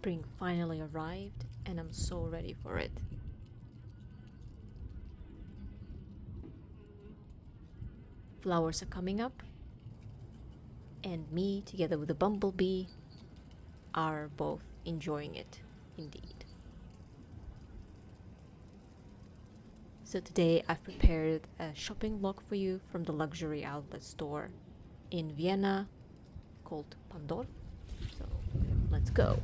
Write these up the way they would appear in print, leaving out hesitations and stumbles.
Spring finally arrived and I'm so ready for it. Flowers are coming up, and me, together with the bumblebee, are both enjoying it, indeed. So today I've prepared a shopping vlog for you from the luxury outlet store in Vienna called Parndorf. So let's go.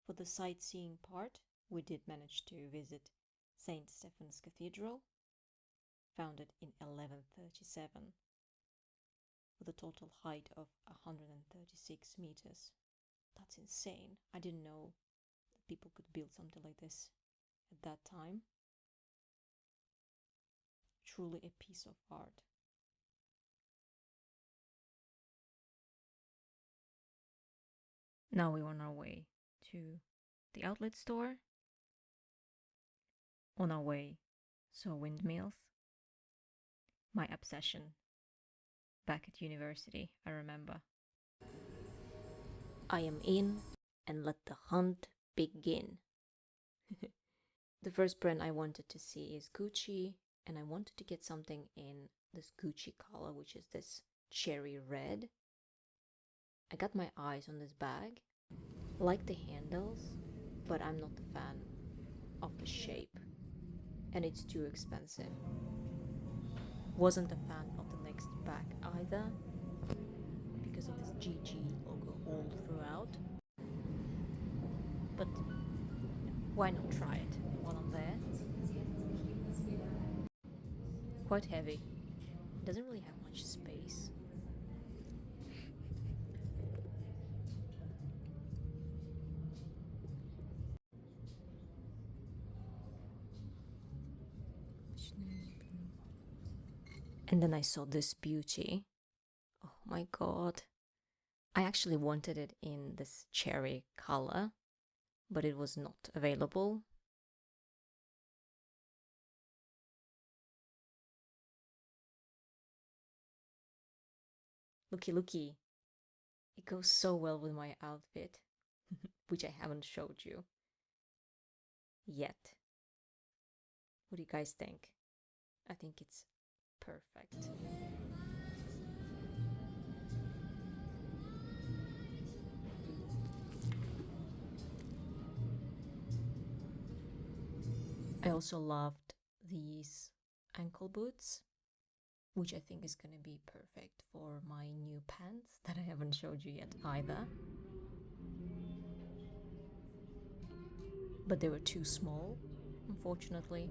For the sightseeing part, we did manage to visit St. Stephen's Cathedral, founded in 1137, with a total height of 136 meters. That's insane. I didn't know that people could build something like this at that time. Truly a piece of art. Now we're on our way to the outlet store. On our way, saw windmills. My obsession. Back at university, I remember. I am in, and let the hunt begin. The first brand I wanted to see is Gucci, and I wanted to get something in this Gucci color, which is this cherry red. I got my eyes on this bag. Like the handles, but I'm not a fan of the shape, and it's too expensive. Wasn't a fan of the next bag either, because of this GG logo all throughout. But why not try it while I'm there? Quite heavy. Doesn't really have much space. And then I saw this beauty. Oh my god. I actually wanted it in this cherry color, but it was not available. Looky, looky. It goes so well with my outfit, which I haven't showed you yet. What do you guys think? I think it's perfect. I also loved these ankle boots, which I think is going to be perfect for my new pants that I haven't showed you yet either. But they were too small, unfortunately.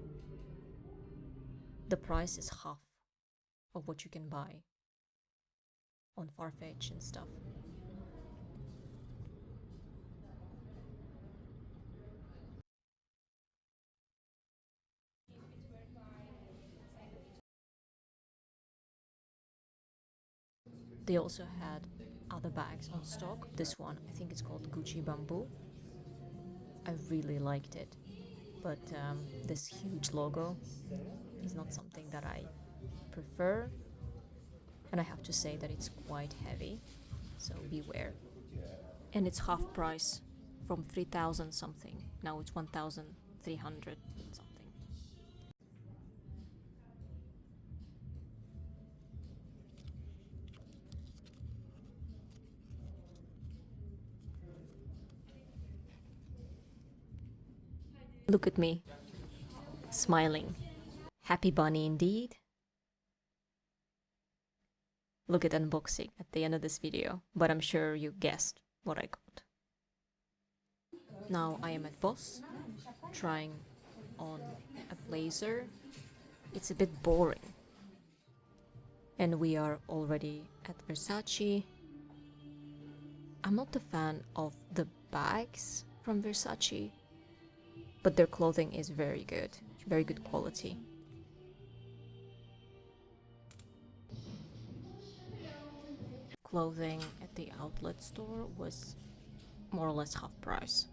the price is half of what you can buy on Farfetch and stuff. They also had other bags on stock. This one, I think it's called Gucci Bamboo. I really liked it, but this huge logo is not something that I prefer, and I have to say that it's quite heavy, so beware. And it's half price, from 3,000 something. Now it's 1,300 something. Look at me, smiling. Happy bunny indeed. Look at unboxing at the end of this video, but I'm sure you guessed what I got. Now I am at Boss, trying on a blazer. It's a bit boring. And we are already at Versace. I'm not a fan of the bags from Versace, but their clothing is very good quality. Clothing at the outlet store was more or less half price.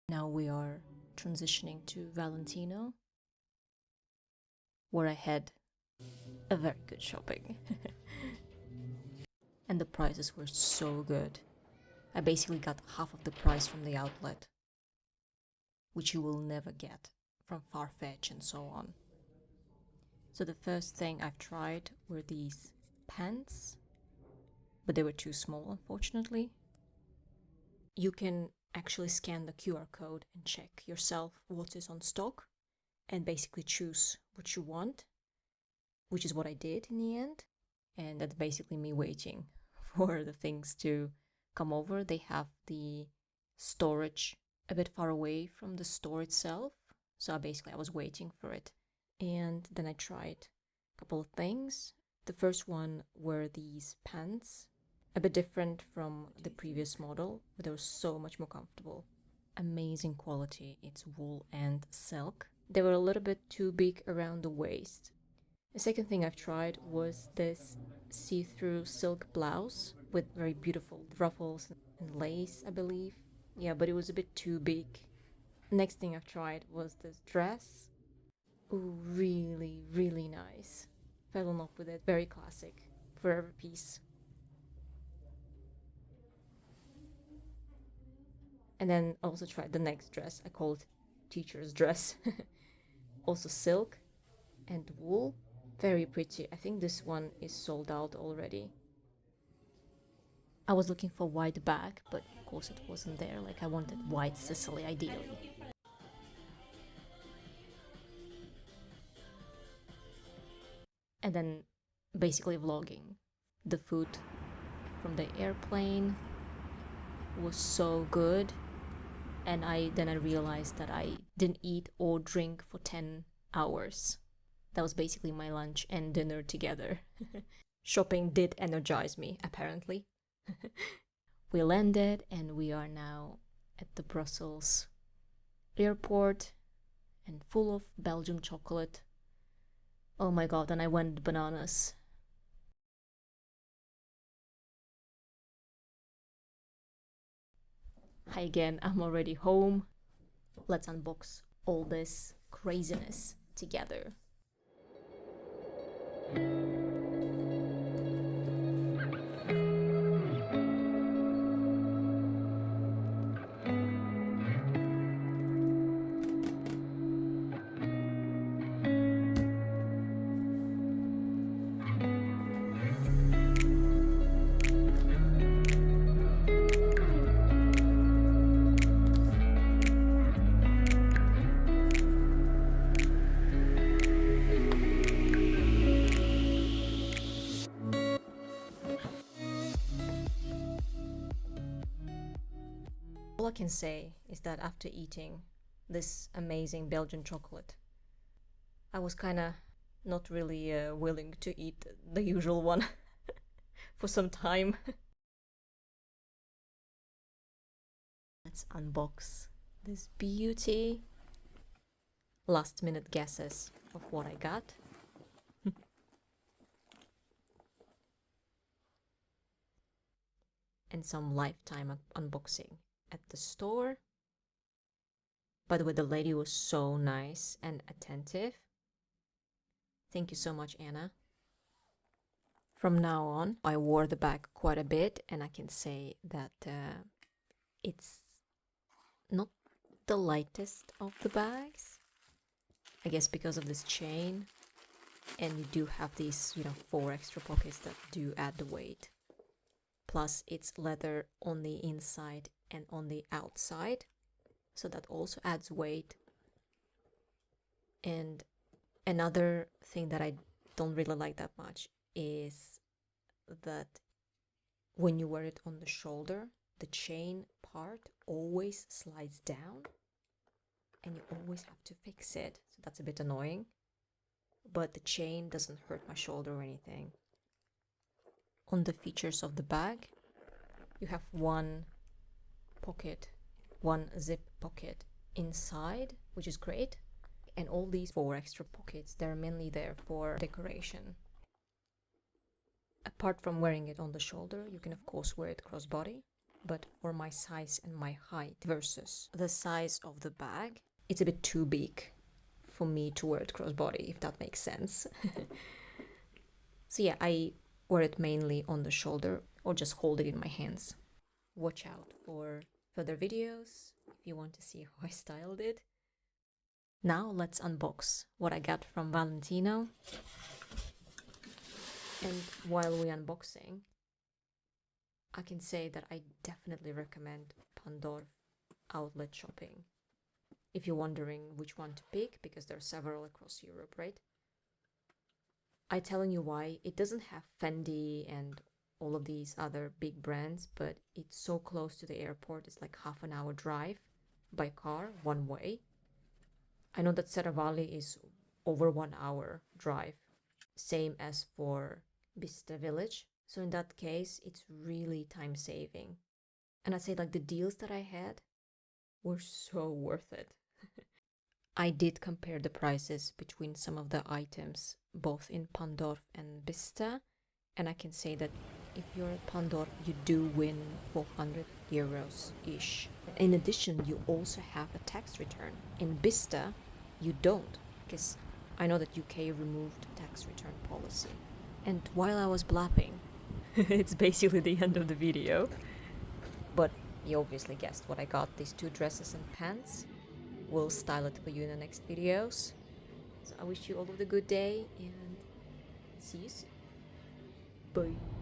Now we are transitioning to Valentino, where I had a very good shopping. And the prices were so good. I basically got half of the price from the outlet, which you will never get from Farfetch and so on. So the first thing I've tried were these pants, but they were too small, unfortunately. You can actually scan the QR code and check yourself what is on stock and basically choose what you want, which is what I did in the end. And that's basically me waiting for the things to come over. They have the storage a bit far away from the store itself, so basically I was waiting for it. And then I tried a couple of things. The first one were these pants, a bit different from the previous model, but they were so much more comfortable. Amazing quality. It's wool and silk. They were a little bit too big around the waist. The second thing I've tried was this see-through silk blouse with very beautiful ruffles and lace, I believe. Yeah, but it was a bit too big. Next thing I've tried was this dress. Ooh, really nice. Fell in love with it. Very classic. Forever piece. And then I also tried the next dress. I call it teacher's dress. Also silk and wool. Very pretty. I think this one is sold out already. I was looking for white bag, but of course it wasn't there. Like, I wanted white Sicily ideally. And then basically vlogging. The food from the airplane was so good. And then I realized that I didn't eat or drink for 10 hours. That was basically my lunch and dinner together. Shopping did energize me, apparently. We landed and we are now at the Brussels airport and full of Belgian chocolate. Oh my god, and I went bananas. Hi again, I'm already home. Let's unbox all this craziness together. I can say is that after eating this amazing Belgian chocolate, I was kind of not really willing to eat the usual one for some time. Let's unbox this beauty. Last minute guesses of what I got. And some lifetime unboxing at the store. By the way, the lady was so nice and attentive. Thank you so much, Anna. From now on, I wore the bag quite a bit, and I can say that it's not the lightest of the bags. I guess because of this chain, and you do have these, 4 extra pockets that do add the weight. Plus, it's leather on the inside and on the outside, so that also adds weight. And another thing that I don't really like that much is that when you wear it on the shoulder, the chain part always slides down and you always have to fix it. So that's a bit annoying. But the chain doesn't hurt my shoulder or anything. On the features of the bag, you have one pocket, one zip pocket inside, which is great. And all these 4 extra pockets, they're mainly there for decoration. Apart from wearing it on the shoulder, you can of course wear it crossbody. But for my size and my height versus the size of the bag, it's a bit too big for me to wear it crossbody, if that makes sense. So yeah, I wear it mainly on the shoulder or just hold it in my hands. Watch out for further videos if you want to see how I styled it. Now let's unbox what I got from Valentino. And while we're unboxing, I can say that I definitely recommend Parndorf Outlet shopping. If you're wondering which one to pick, because there are several across Europe, right? I'm telling you why. It doesn't have Fendi and all of these other big brands, but it's so close to the airport. It's like half an hour drive by car, one way. I know that Serravalle is over 1 hour drive. Same as for Bicester Village. So in that case, it's really time saving. And I'd say like the deals that I had were so worth it. I did compare the prices between some of the items, both in Parndorf and Bicester. And I can say that if you're at Parndorf, you do win 400 euros-ish. In addition, you also have a tax return. In Bicester, you don't, because I know that UK removed tax return policy. And while I was blapping, it's basically the end of the video. But you obviously guessed what I got, these 2 dresses and pants. We'll style it for you in the next videos. So I wish you all of the good day and see you soon. Bye.